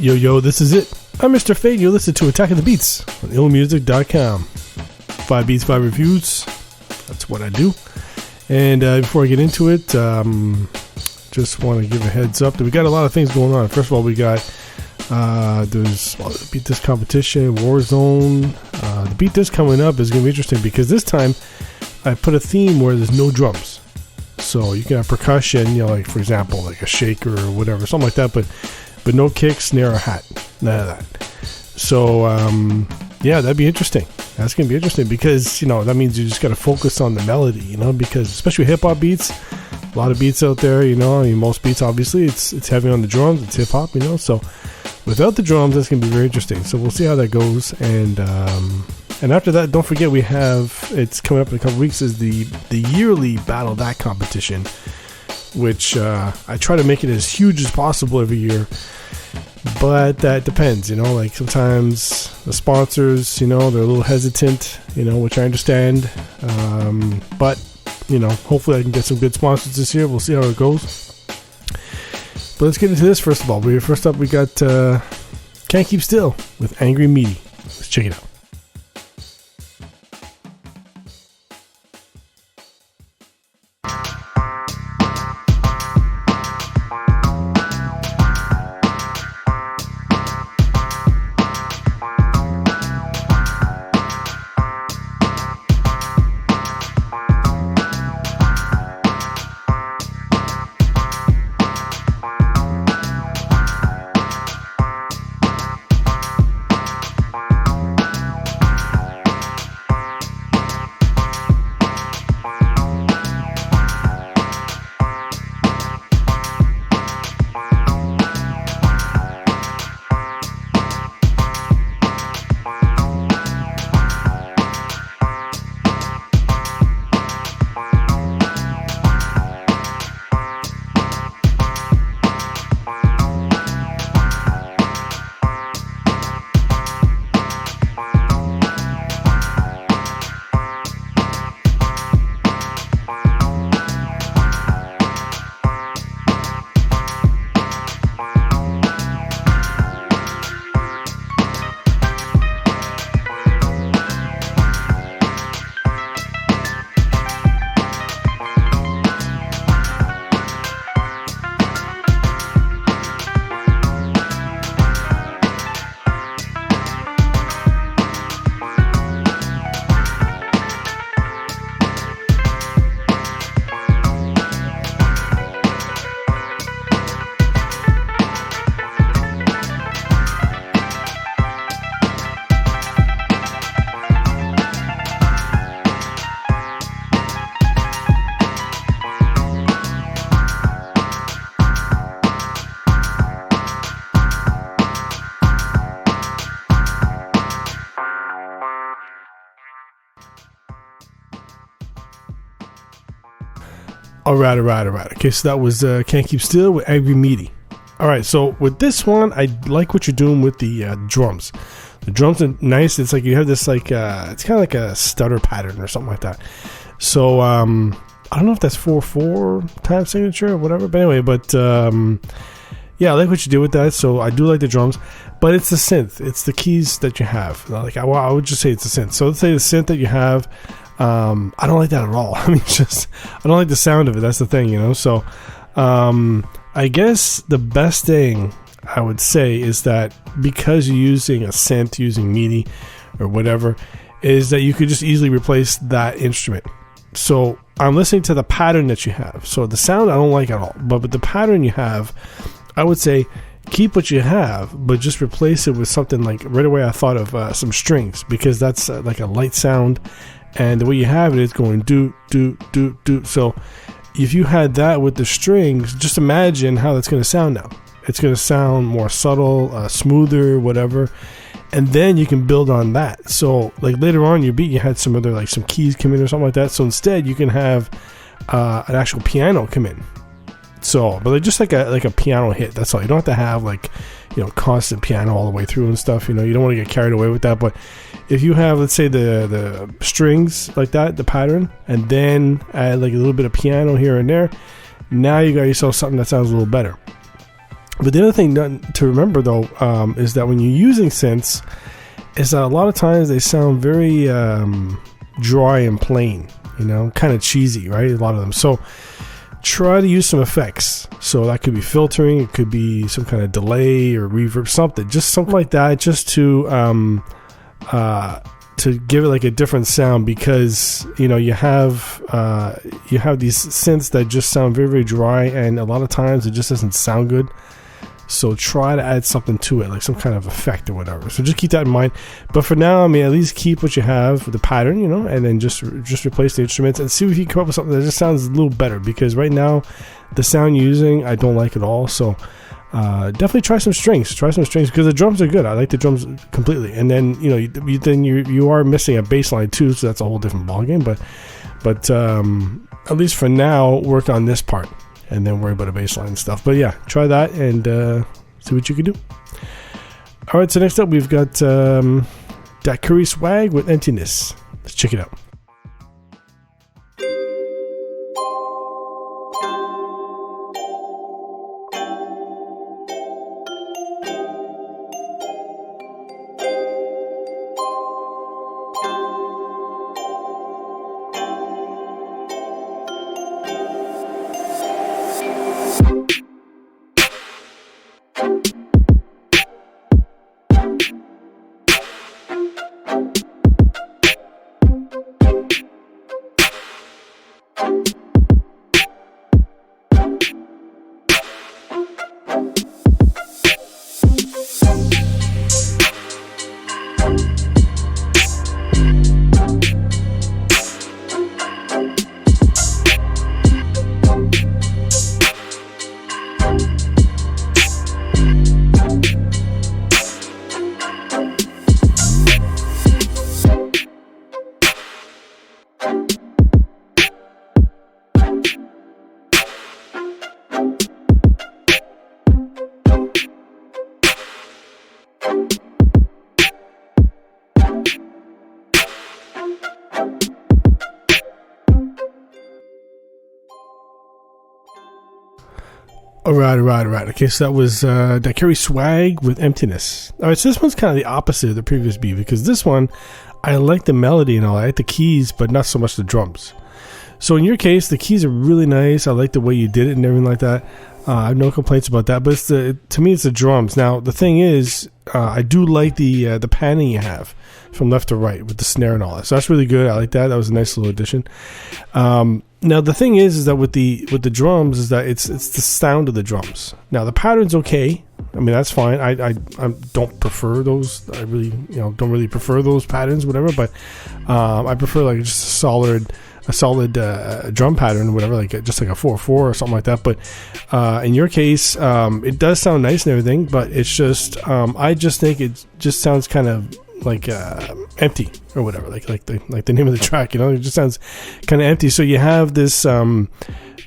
Yo, yo, this is it. I'm Mr. Fade. You're listening to Attack of the Beats on IllMuzik.com. 5 beats, 5 reviews. That's what I do. And before I get into it, just want to give a heads up that we got a lot of things going on. First of all, we got there's Beat This competition, Warzone. The Beat This coming up is going to be interesting because this time I put a theme where there's no drums. So you can have percussion, you know, like for example, like a shaker or whatever, something like that, but no kick, snare, or hat. None of that. So, yeah, that'd be interesting. That's going to be interesting because, you know, that means you just got to focus on the melody, you know, because especially hip-hop beats, a lot of beats out there, you know, I mean, most beats, obviously, it's heavy on the drums, it's hip-hop, you know, so without the drums, that's going to be very interesting. So we'll see how that goes, and after that, don't forget we have, it's coming up in a couple weeks, is the yearly Battle That competition, which I try to make it as huge as possible every year, but that depends, you know, like sometimes the sponsors, you know, they're a little hesitant, you know, which I understand, but, you know, hopefully I can get some good sponsors this year. We'll see how it goes. But let's get into this first of all. First up, we got Can't Keep Still with Angry Meaty. Let's check it out. All right. Okay, so that was Can't Keep Still with Angry Meaty. All right, so with this one, I like what you're doing with the drums. The drums are nice. It's like you have this like it's kind of like a stutter pattern or something like that. So I don't know if that's 4/4 time signature or whatever. But anyway, yeah, I like what you do with that. So I do like the drums, but it's the synth. It's the keys that you have. Like I would just say it's the synth. So let's say the synth that you have. I don't like that at all. I mean, I don't like the sound of it. That's the thing, you know. So, I guess the best thing I would say is that because you're using a synth, using MIDI or whatever, is that you could just easily replace that instrument. So I'm listening to the pattern that you have. So the sound I don't like at all, but with the pattern you have, I would say keep what you have, but just replace it with something like right away. I thought of some strings because that's like a light sound. And the way you have it is going do. So if you had that with the strings, just imagine how that's going to sound now. It's going to sound more subtle, smoother, whatever. And then you can build on that. So like later on in your beat, you had some other like some keys come in or something like that. So instead you can have an actual piano come in. So, but just like a piano hit. That's all. You don't have to have like, you know, constant piano all the way through and stuff. You know, you don't want to get carried away with that. But if you have, let's say, the strings like that, the pattern, and then add like a little bit of piano here and there, now you got yourself something that sounds a little better. But the other thing to remember though is that when you're using synths, is that a lot of times they sound very dry and plain, kind of cheesy, right? A lot of them. So try to use some effects. So that could be filtering, it could be some kind of delay or reverb, something like that, just to give it like a different sound, because you have these synths that just sound very, very dry, and a lot of times it just doesn't sound good. So try to add something to it, like some kind of effect or whatever. So just keep that in mind. But for now, at least keep what you have, the pattern, and then just replace the instruments and see if you can come up with something that just sounds a little better. Because right now, the sound you're using, I don't like at all. So definitely try some strings. Because the drums are good. I like the drums completely. And then you are missing a bass line too, so that's a whole different ballgame. But at least for now, work on this part, and then worry about a bass line and stuff. But yeah, try that and see what you can do. All right, so next up we've got Daiquiri Swag with Emptiness. Let's check it out. All right. Okay, so that was Daiquiri Swag with Emptiness. All right, so this one's kind of the opposite of the previous beat, because this one, I like the melody and all. I like the keys, but not so much the drums. So in your case, the keys are really nice. I like the way you did it and everything like that. I have no complaints about that. But to me, it's the drums. Now, the thing is, I do like the panning you have from left to right with the snare and all that. So that's really good. I like that. That was a nice little addition. Now the thing is that with the drums is that it's the sound of the drums. Now the pattern's okay. That's fine. I don't prefer those. I really don't really prefer those patterns, whatever. But I prefer like just a solid drum pattern or whatever, like just like a 4/4 or something like that. But in your case, it does sound nice and everything. But it's just I just think it just sounds kind of like empty or whatever, like the name of the track, it just sounds kind of empty. So you have this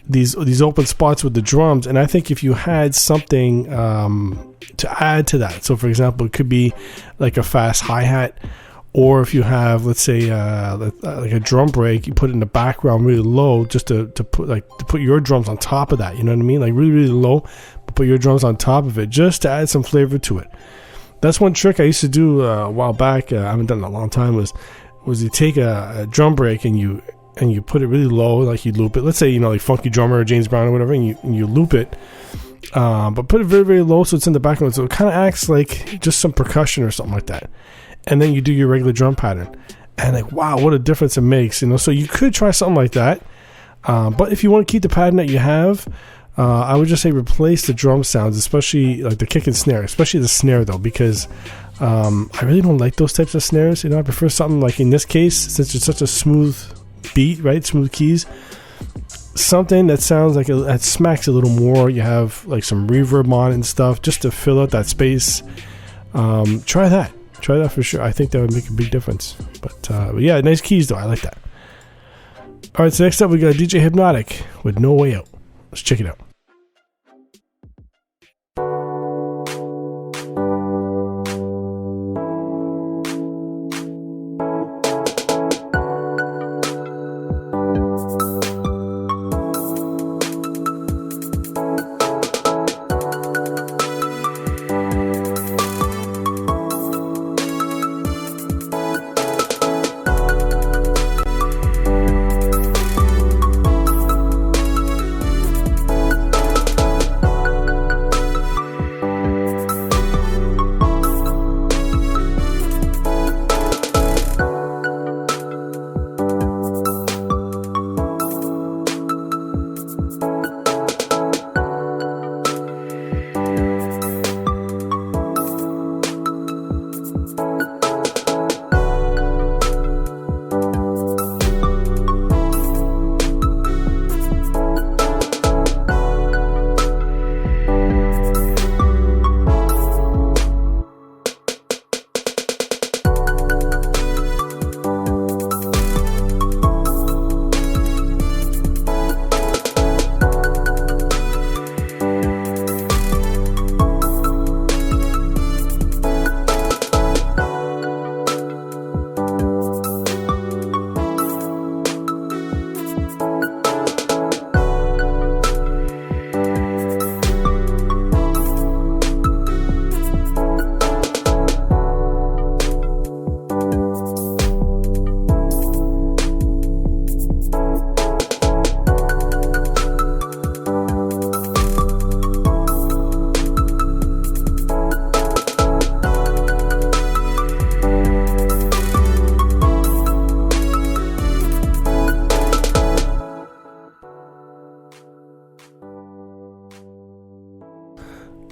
these open spots with the drums, and I think if you had something to add to that, so for example, it could be like a fast hi-hat, or if you have, let's say, like a drum break, you put it in the background really low, just to put your drums on top of that, you know what I mean, like really, really low, but put your drums on top of it, just to add some flavor to it. That's one trick I used to do a while back. I haven't done it in a long time. Was you take a drum break and you put it really low, like you loop it. Let's say like Funky Drummer or James Brown or whatever, and you loop it, but put it very, very low so it's in the background, so it kind of acts like just some percussion or something like that. And then you do your regular drum pattern, and like, wow, what a difference it makes. So you could try something like that. But if you want to keep the pattern that you have, I would just say replace the drum sounds, especially like the kick and snare, especially the snare though, because I really don't like those types of snares. I prefer something like, in this case, since it's such a smooth beat, right, smooth keys, something that sounds like that smacks a little more. You have like some reverb on it and stuff, just to fill out that space. Try that for sure. I think that would make a big difference. But yeah, nice keys though, I like that. All right, so next up we got DJ Hypnotic with No Way Out. Let's check it out.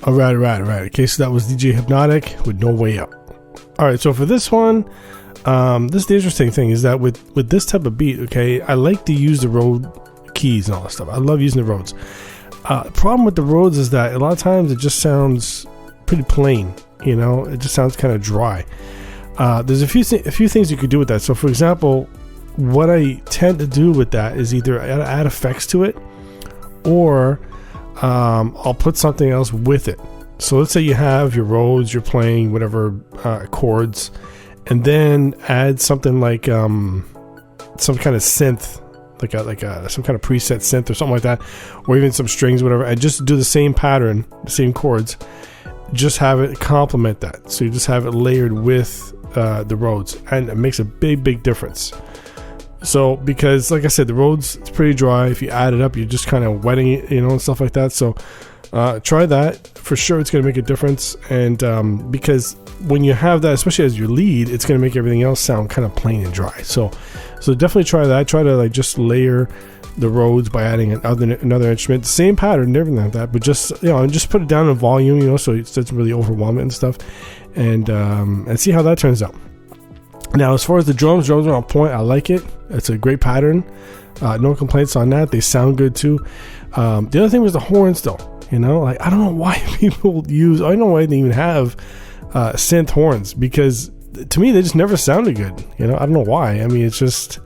All right. Okay, so that was DJ Hypnotic with No Way Up. All right, so for this one, this is the interesting thing is that with this type of beat, okay, I like to use the Rhodes keys and all that stuff. I love using the Rhodes. The problem with the Rhodes is that a lot of times it just sounds pretty plain, you know, it just sounds kind of dry. There's a few things you could do with that. So for example, what I tend to do with that is either add effects to it, or I'll put something else with it. So let's say you have your Rhodes, you're playing whatever chords, and then add something like some kind of synth, like some kind of preset synth or something like that, or even some strings, whatever, and just do the same pattern, the same chords, just have it complement that. So you just have it layered with the Rhodes, and it makes a big difference. So because like I said, the Rhodes, it's pretty dry. If you add it up, you're just kind of wetting it, you know, and stuff like that. So try that for sure. It's going to make a difference. And because when you have that, especially as your lead, it's going to make everything else sound kind of plain and dry. So definitely try that. Try to like just layer the Rhodes by adding another instrument, same pattern, everything like that, but just, you know, and just put it down in volume, you know, so it doesn't really overwhelm it and stuff, and see how that turns out. Now, as far as the drums are on point. I like it. It's a great pattern. No complaints on that. They sound good too. The other thing was the horns, though. You know, like I don't know why people use. I don't know why they even have synth horns, because to me they just never sounded good. You know, I don't know why. I mean, it's just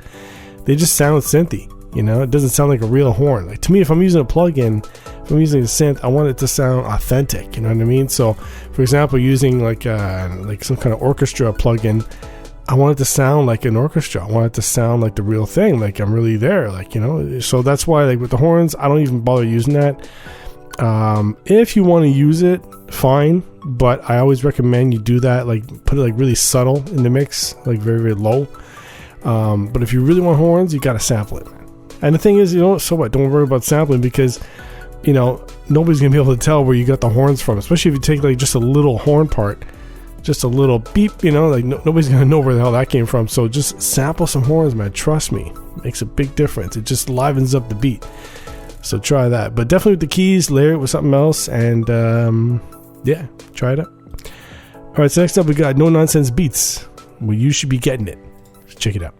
they just sound synthy. You know, it doesn't sound like a real horn. Like to me, if I'm using a plugin, if I'm using a synth, I want it to sound authentic. You know what I mean? So, for example, using like some kind of orchestra plugin, I want it to sound like an orchestra. I want it to sound like the real thing, like I'm really there, like, you know. So that's why, like with the horns, I don't even bother using that. If you want to use it, fine, but I always recommend you do that, like put it like really subtle in the mix, like very low. But if you really want horns, you got to sample it, man. And the thing is, you know, so what? Don't worry about sampling, because, you know, nobody's gonna be able to tell where you got the horns from, especially if you take like just a little horn part. Just a little beep, you know, like nobody's gonna know where the hell that came from. So just sample some horns, man. Trust me, it makes a big difference. It just livens up the beat. So try that. But definitely with the keys, layer it with something else, and yeah, try it out. All right, so next up we got No Nonsense Beats. Well, you should be getting it. Check it out.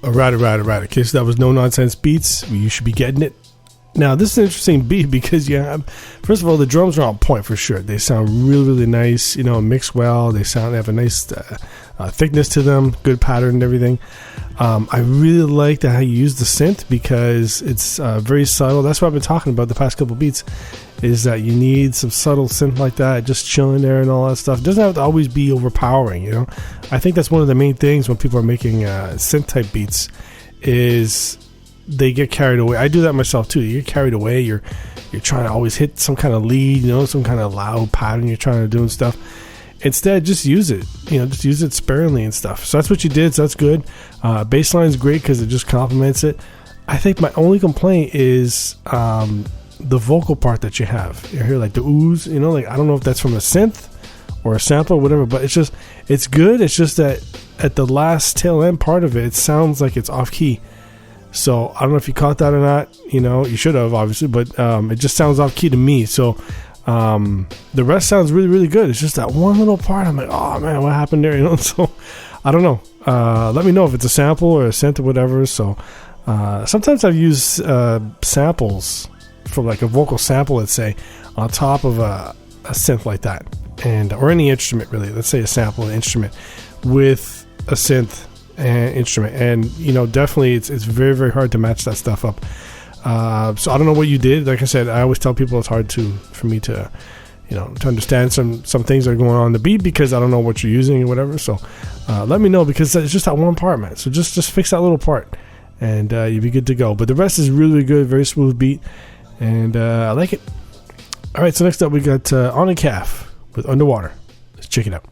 All right. Okay, so that was No Nonsense Beats. You should be getting it. Now, this is an interesting beat because you have, first of all, the drums are on point for sure. They sound really, really nice, mix well. They have a nice thickness to them, good pattern and everything. I really like how you use the synth because it's very subtle. That's what I've been talking about the past couple beats, is that you need some subtle synth like that, just chilling there and all that stuff. It doesn't have to always be overpowering, I think that's one of the main things when people are making synth type beats is they get carried away. I do that myself too. You get carried away. You're trying to always hit some kind of lead, some kind of loud pattern you're trying to do and stuff. Instead, just use it. Just use it sparingly and stuff. So that's what you did. So that's good. Bass line's great because it just complements it. I think my only complaint is the vocal part that you have. You hear like the ooze. I don't know if that's from a synth or a sample or whatever, but it's good. It's just that at the last tail end part of it, it sounds like it's off key. So I don't know if you caught that or not. You should have obviously, but it just sounds off key to me. So the rest sounds really, really good. It's just that one little part. I'm like, oh man, what happened there? So I don't know. Let me know if it's a sample or a synth or whatever. So sometimes I've used samples from like a vocal sample, let's say, on top of a synth like that, or any instrument really. Let's say a sample, an instrument with a synth and instrument, and definitely it's very, very hard to match that stuff up. So I don't know what you did. Like I said, I always tell people it's hard for me to to understand some things that are going on in the beat because I don't know what you're using or whatever. So let me know, because it's just that one part, man. So just fix that little part and you'll be good to go. But the rest is really, really good, very smooth beat, and I like it. All right, so next up we got On a Calf with Underwater. Let's check it out.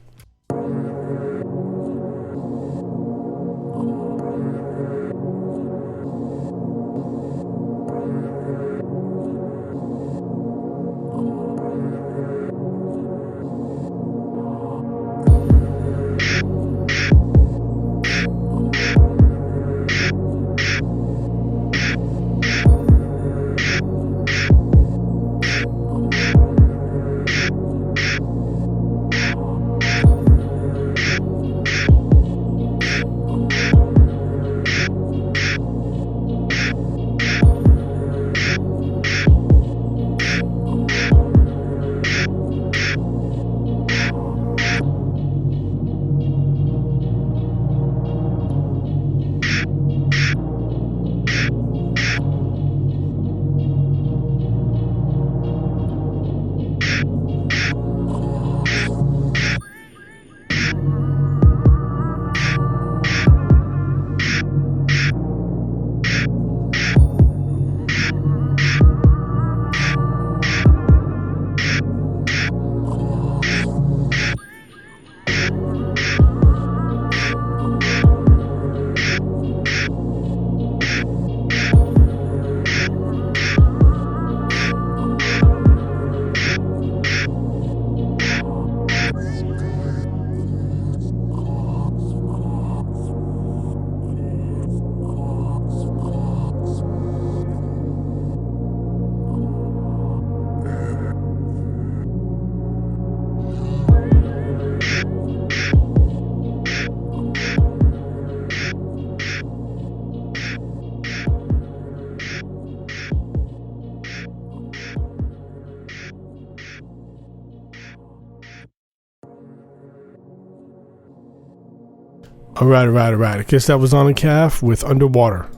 All right. I guess that was On a Calf with Underwater.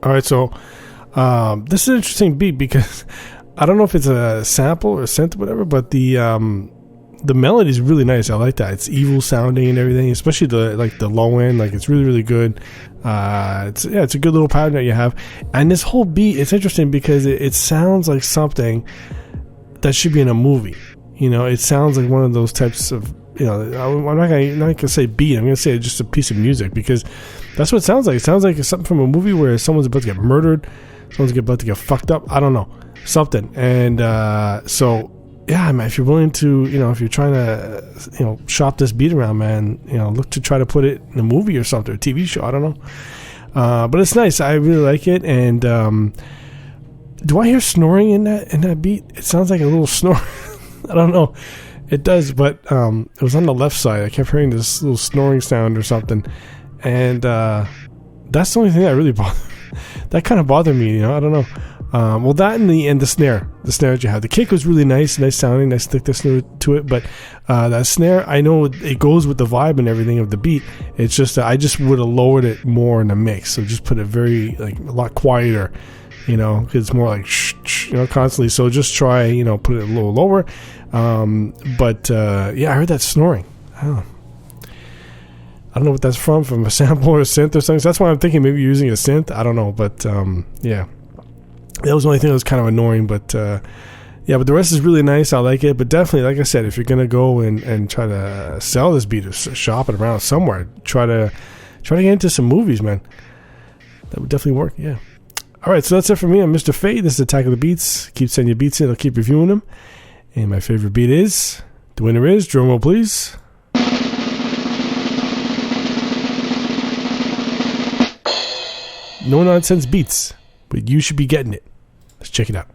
All right, so this is an interesting beat because I don't know if it's a sample or a synth or whatever, but the melody is really nice. I like that. It's evil sounding and everything, especially the low end. Like, it's really, really good. It's a good little pattern that you have. And this whole beat, it's interesting because it sounds like something that should be in a movie. It sounds like one of those types of, I'm not gonna say beat. I'm gonna say just a piece of music, because that's what it sounds like. It sounds like something from a movie where someone's about to get murdered, someone's about to get fucked up. I don't know, something. And so yeah, man, if you're willing to, if you're trying to, shop this beat around, man, look to try to put it in a movie or something, a TV show. I don't know, but it's nice. I really like it. And do I hear snoring in that beat? It sounds like a little snore. I don't know. It does, but it was on the left side. I kept hearing this little snoring sound or something, and that's the only thing that really bothered. That kind of bothered me, I don't know. Well, that and the snare that you have. The kick was really nice sounding, nice thickness to it. But that snare, I know it goes with the vibe and everything of the beat. It's just that I just would have lowered it more in the mix. So just put it very like a lot quieter, because it's more like shh, constantly. So just try, put it a little lower. But I heard that snoring. I don't know what that's from a sample or a synth or something. So that's why I'm thinking maybe using a synth. I don't know, but yeah. That was the only thing that was kind of annoying, but but the rest is really nice. I like it, but definitely, like I said, if you're gonna go and try to sell this beat or shop it around somewhere, try to get into some movies, man. That would definitely work. Yeah. All right, so that's it for me. I'm Mr. Fade. This is Attack of the Beats. Keep sending your beats in. I'll keep reviewing them. And my favorite beat is the winner is, drum roll please. No Nonsense Beats, but you should be getting it. Let's check it out.